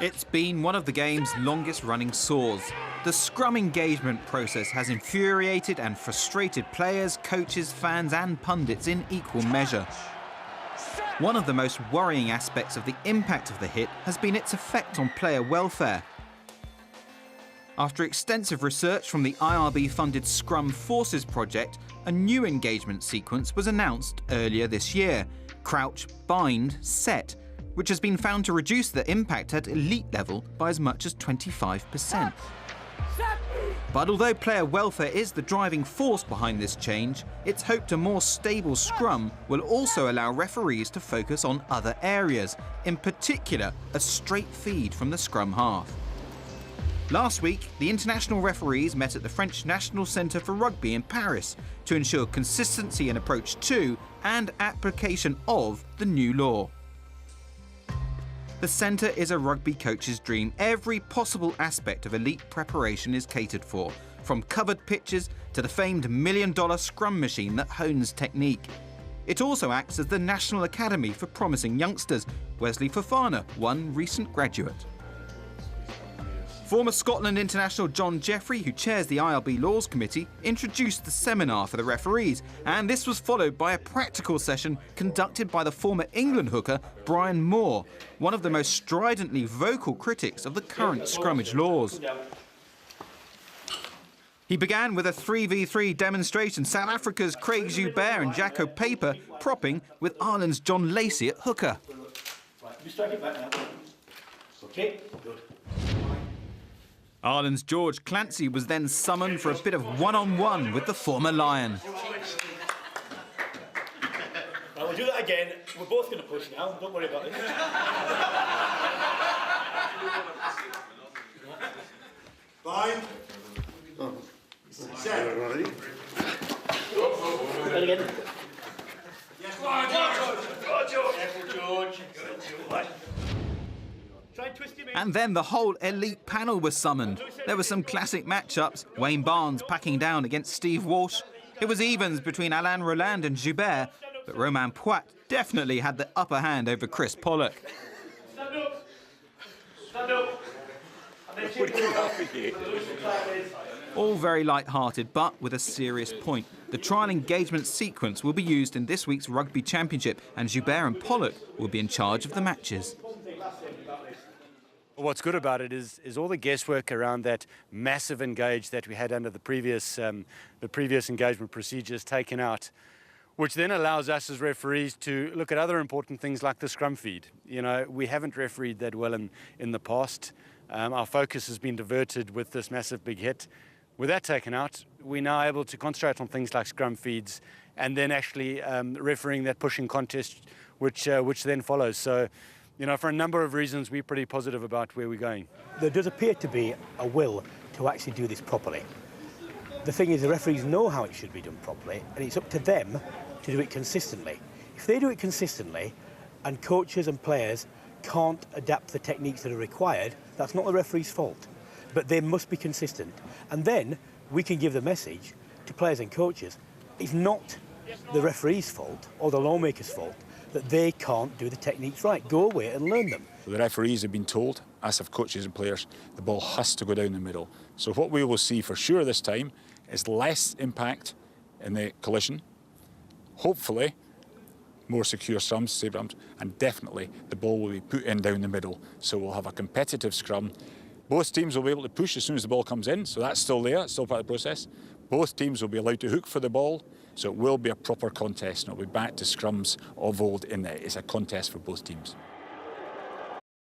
It's been one of the game's longest-running sores. The scrum engagement process has infuriated and frustrated players, coaches, fans and pundits in equal measure. One of the most worrying aspects of the impact of the hit has been its effect on player welfare. After extensive research from the IRB-funded Scrum Forces project, a new engagement sequence was announced earlier this year: Crouch, Bind, Set, which has been found to reduce the impact at elite level by as much as 25%. But although player welfare is the driving force behind this change, it's hoped a more stable scrum will also allow referees to focus on other areas, in particular a straight feed from the scrum half. Last week, the international referees met at the French National Centre for Rugby in Paris to ensure consistency in approach to and application of the new law. The centre is a rugby coach's dream. Every possible aspect of elite preparation is catered for, from covered pitches to the famed $1 million scrum machine that hones technique. It also acts as the National Academy for promising youngsters. Wesley Fofana, one recent graduate. Former Scotland international John Jeffrey, who chairs the IRB Laws Committee, introduced the seminar for the referees, and this was followed by a practical session conducted by the former England hooker Brian Moore, one of the most stridently vocal critics of the current scrummage laws. He began with a 3v3 demonstration, South Africa's Craig Joubert and Jaco Paper propping with Ireland's John Lacey at hooker. Right, you strike it back now. Okay, good. Ireland's George Clancy was then summoned for a bit of one-on-one with the former Lion. Right, we'll do that again. We're both going to push now. Don't worry about it. Fine. Set. Ready again. Yes, come on, George. Go, George. Careful, George. Right. Try and twist him in. And then the whole elite panel was summoned. There were some classic matchups, Wayne Barnes packing down against Steve Walsh. It was evens between Alain Roland and Joubert, but Romain Poit definitely had the upper hand over Chris Pollock. Stand up. Stand up. All very light-hearted, but with a serious point. The trial engagement sequence will be used in this week's Rugby Championship, and Joubert and Pollock will be in charge of the matches. What's good about it is all the guesswork around that massive engage that we had under the previous engagement procedures taken out, which then allows us as referees to look at other important things like the scrum feed. You know, we haven't refereed that well in the past. Our focus has been diverted with this massive big hit. With that taken out, we're now able to concentrate on things like scrum feeds and then actually refereeing that pushing contest, which then follows. So, you know, for a number of reasons, we're pretty positive about where we're going. There does appear to be a will to actually do this properly. The thing is, the referees know how it should be done properly, and it's up to them to do it consistently. If they do it consistently, and coaches and players can't adapt the techniques that are required, that's not the referee's fault. But they must be consistent. And then we can give the message to players and coaches, it's not the referee's fault or the lawmaker's fault that they can't do the techniques right. Go away and learn them. The referees have been told, as have coaches and players, the ball has to go down the middle. So what we will see for sure this time is less impact in the collision, hopefully more secure scrums, safe scrums, and definitely the ball will be put in down the middle. So we'll have a competitive scrum. Both teams will be able to push as soon as the ball comes in, so that's still there, it's still part of the process. Both teams will be allowed to hook for the ball, so it will be a proper contest, and it'll be back to scrums of old in that it's a contest for both teams.